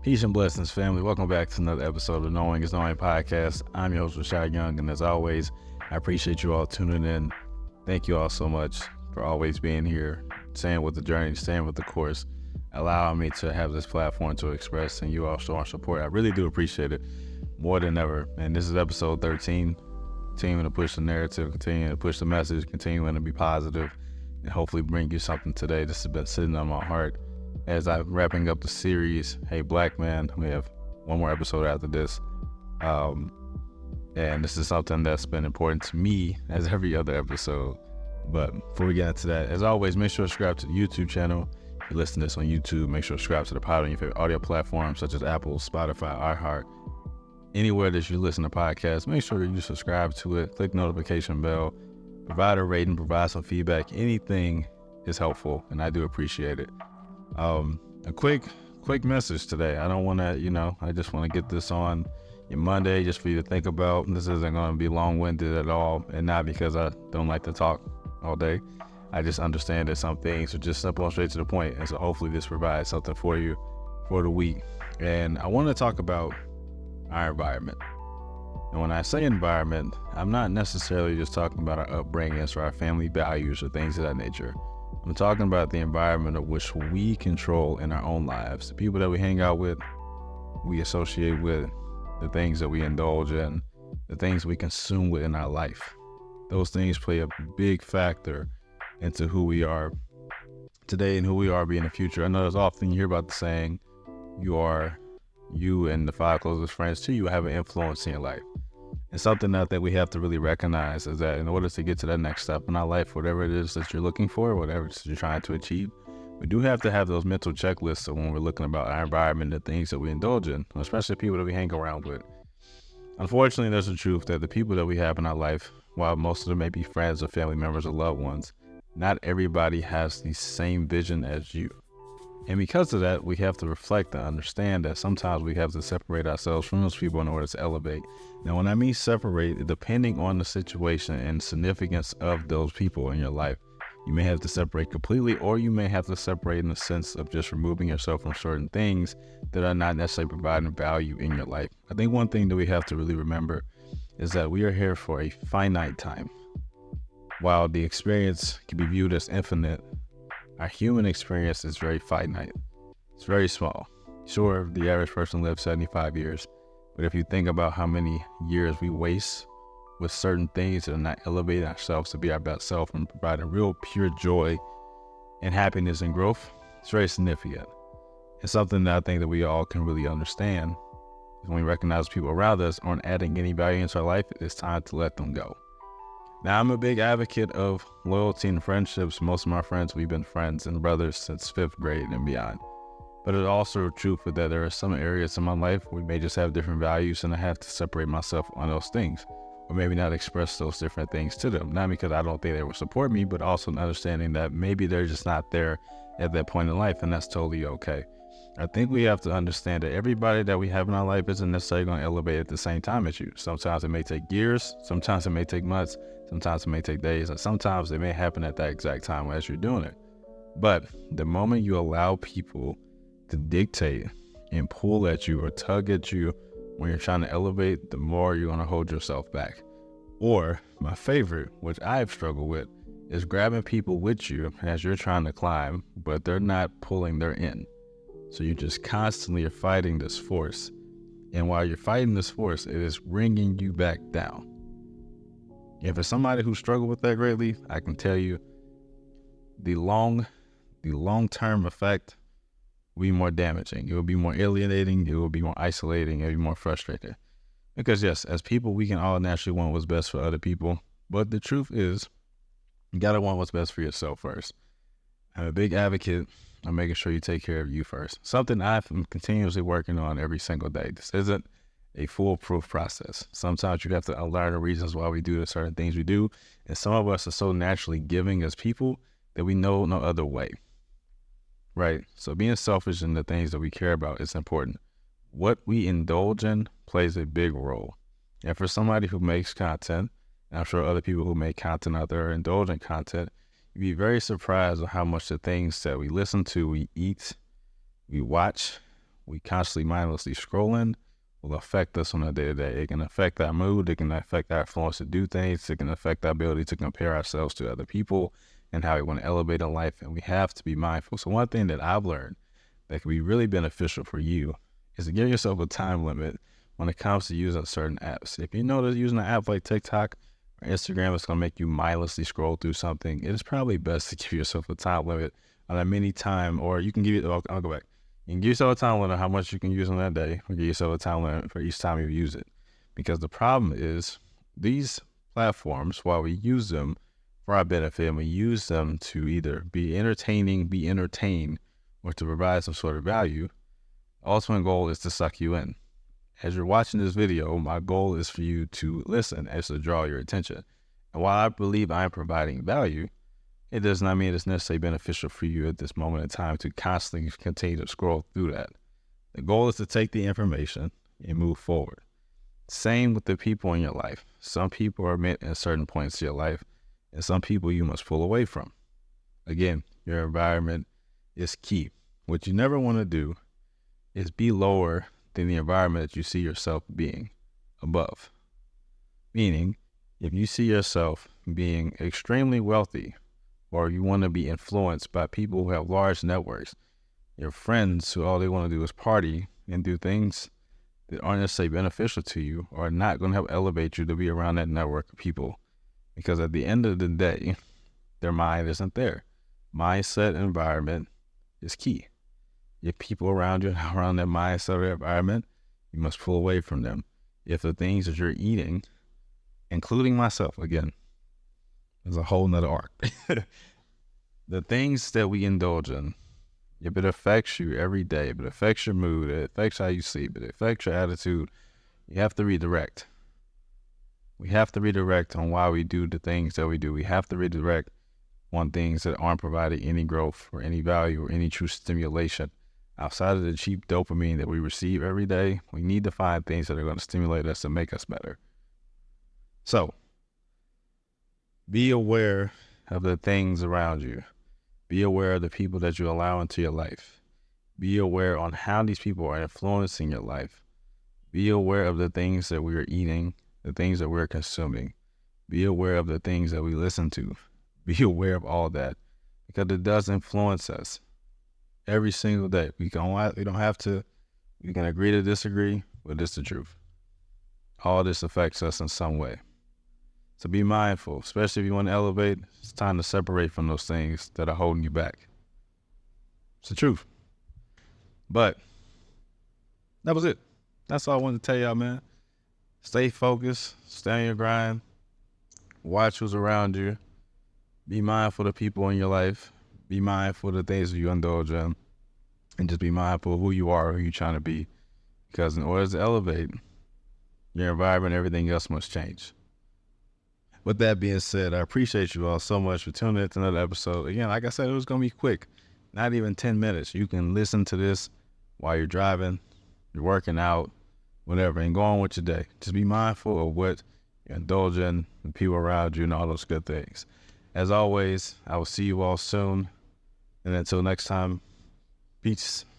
Peace and blessings, family. Welcome back to another episode of Knowing is Knowing podcast. I'm your host, Rashad Young, and as always, I appreciate you all tuning in. Thank you all so much for always being here, staying with the journey, staying with the course, allowing me to have this platform to express, and you all show our support. I really do appreciate it more than ever. And this is episode 13, continuing to push the narrative, continuing to push the message, continuing to be positive, and hopefully bring you something today. This has been sitting on my heart as I'm wrapping up the series, Hey Black Man. We have one more episode after this. And this is something that's been important to me as every other episode. But before we get into that, as always, make sure to subscribe to the YouTube channel. If you listen to this on YouTube, make sure to subscribe to the pod on your favorite audio platforms such as Apple, Spotify, iHeart. Anywhere that you listen to podcasts, make sure that you subscribe to it, click notification bell, provide a rating, provide some feedback. Anything is helpful, and I do appreciate it. A quick message today. I don't want to, I just want to get this on your Monday just for you to think about. This isn't going to be long-winded at all, and not because I don't like to talk all day. I just understand that some things are just simple and straight to the point, and so hopefully this provides something for you for the week. And I want to talk about our environment. And when I say environment, I'm not necessarily just talking about our upbringings or our family values or things of that nature. I'm talking about the environment of which we control in our own lives. The people that we hang out with, we associate with, the things that we indulge in, the things we consume within our life. Those things play a big factor into who we are today and who we are in the future. I know there's often you hear about the saying, you and the 5 closest friends to you have an influence in your life. And something that we have to really recognize is that in order to get to that next step in our life, whatever it is that you're looking for, whatever it is you're trying to achieve, we do have to have those mental checklists of when we're looking about our environment, the things that we indulge in, especially people that we hang around with. Unfortunately, there's the truth that the people that we have in our life, while most of them may be friends or family members or loved ones, not everybody has the same vision as you. And because of that, we have to reflect and understand that sometimes we have to separate ourselves from those people in order to elevate. Now, when I mean separate, depending on the situation and significance of those people in your life, you may have to separate completely, or you may have to separate in the sense of just removing yourself from certain things that are not necessarily providing value in your life. I think one thing that we have to really remember is that we are here for a finite time. While the experience can be viewed as infinite, our human experience is very finite. It's very small. Sure, the average person lives 75 years, but if you think about how many years we waste with certain things that are not elevating ourselves to be our best self and providing real pure joy and happiness and growth, it's very significant. It's something that I think that we all can really understand. When we recognize people around us aren't adding any value into our life, it's time to let them go. Now, I'm a big advocate of loyalty and friendships. Most of my friends, we've been friends and brothers since 5th grade and beyond. But it's also true for that there are some areas in my life where we may just have different values, and I have to separate myself on those things, or maybe not express those different things to them. Not because I don't think they will support me, but also an understanding that maybe they're just not there at that point in life, and that's totally okay. I think we have to understand that everybody that we have in our life isn't necessarily going to elevate at the same time as you. Sometimes it may take years, sometimes it may take months, sometimes it may take days, and sometimes it may happen at that exact time as you're doing it. But the moment you allow people to dictate and pull at you or tug at you when you're trying to elevate, the more you're going to hold yourself back. Or my favorite, which I've struggled with, is grabbing people with you as you're trying to climb, but they're not pulling their end. So you just constantly are fighting this force. And while you're fighting this force, it is bringing you back down. If it's somebody who struggled with that greatly, I can tell you the long-term effect will be more damaging. It will be more alienating. It will be more isolating. It will be more frustrating. Because yes, as people, we can all naturally want what's best for other people. But the truth is, you got to want what's best for yourself first. I'm a big advocate of making sure you take care of you first. Something I'm continuously working on every single day. This isn't a foolproof process. Sometimes you have to unlearn the reasons why we do the certain things we do. And some of us are so naturally giving as people that we know no other way. Right? So being selfish in the things that we care about is important. What we indulge in plays a big role. And for somebody who makes content, and I'm sure other people who make content out there indulge in content, you'd be very surprised at how much the things that we listen to, we eat, we watch, we constantly mindlessly scrolling will affect us on a day-to-day. It can affect our mood. It can affect our influence to do things. It can affect our ability to compare ourselves to other people and how we want to elevate in life. And we have to be mindful. So one thing that I've learned that can be really beneficial for you is to give yourself a time limit when it comes to using certain apps. If you know that using an app like TikTok or Instagram is going to make you mindlessly scroll through something, it is probably best to give yourself a time limit on a mini time, or you can give it, I'll go back. You can give yourself a time limit on how much you can use on that day, or give yourself a time limit for each time you use it. Because the problem is these platforms, while we use them for our benefit and we use them to either be entertaining, be entertained, or to provide some sort of value, the ultimate goal is to suck you in. As you're watching this video, my goal is for you to listen, as to draw your attention. And while I believe I am providing value, it does not mean it's necessarily beneficial for you at this moment in time to constantly continue to scroll through that. The goal is to take the information and move forward. Same with the people in your life. Some people are meant at certain points in your life, and some people you must pull away from. Again, your environment is key. What you never want to do is be lower than the environment that you see yourself being above. Meaning, if you see yourself being extremely wealthy, or you want to be influenced by people who have large networks, your friends who all they want to do is party and do things that aren't necessarily beneficial to you, are not going to help elevate you to be around that network of people. Because at the end of the day, their mind isn't there. Mindset and environment is key. If people around you are around that mindset or environment, you must pull away from them. If the things that you're eating, including myself, again, there's a whole nother arc. The things that we indulge in, if it affects you every day, if it affects your mood, it affects how you sleep, it affects your attitude, you have to redirect. We have to redirect on why we do the things that we do. We have to redirect on things that aren't providing any growth or any value or any true stimulation. Outside of the cheap dopamine that we receive every day, we need to find things that are going to stimulate us and make us better. So, be aware of the things around you. Be aware of the people that you allow into your life. Be aware on how these people are influencing your life. Be aware of the things that we are eating, the things that we're consuming. Be aware of the things that we listen to. Be aware of all that, because it does influence us every single day. We don't have to, we can agree to disagree, but it's the truth. All this affects us in some way. So be mindful, especially if you want to elevate. It's time to separate from those things that are holding you back. It's the truth. But that was it. That's all I wanted to tell y'all, man. Stay focused, stay on your grind, watch who's around you, be mindful of the people in your life, be mindful of the things that you indulge in, and just be mindful of who you are, who you're trying to be. Because in order to elevate, your environment, everything else must change. With that being said, I appreciate you all so much for tuning in to another episode. Again, like I said, it was going to be quick, not even 10 minutes. You can listen to this while you're driving, you're working out, whatever, and go on with your day. Just be mindful of what you're indulging, the people around you, and all those good things. As always, I will see you all soon. And until next time, peace.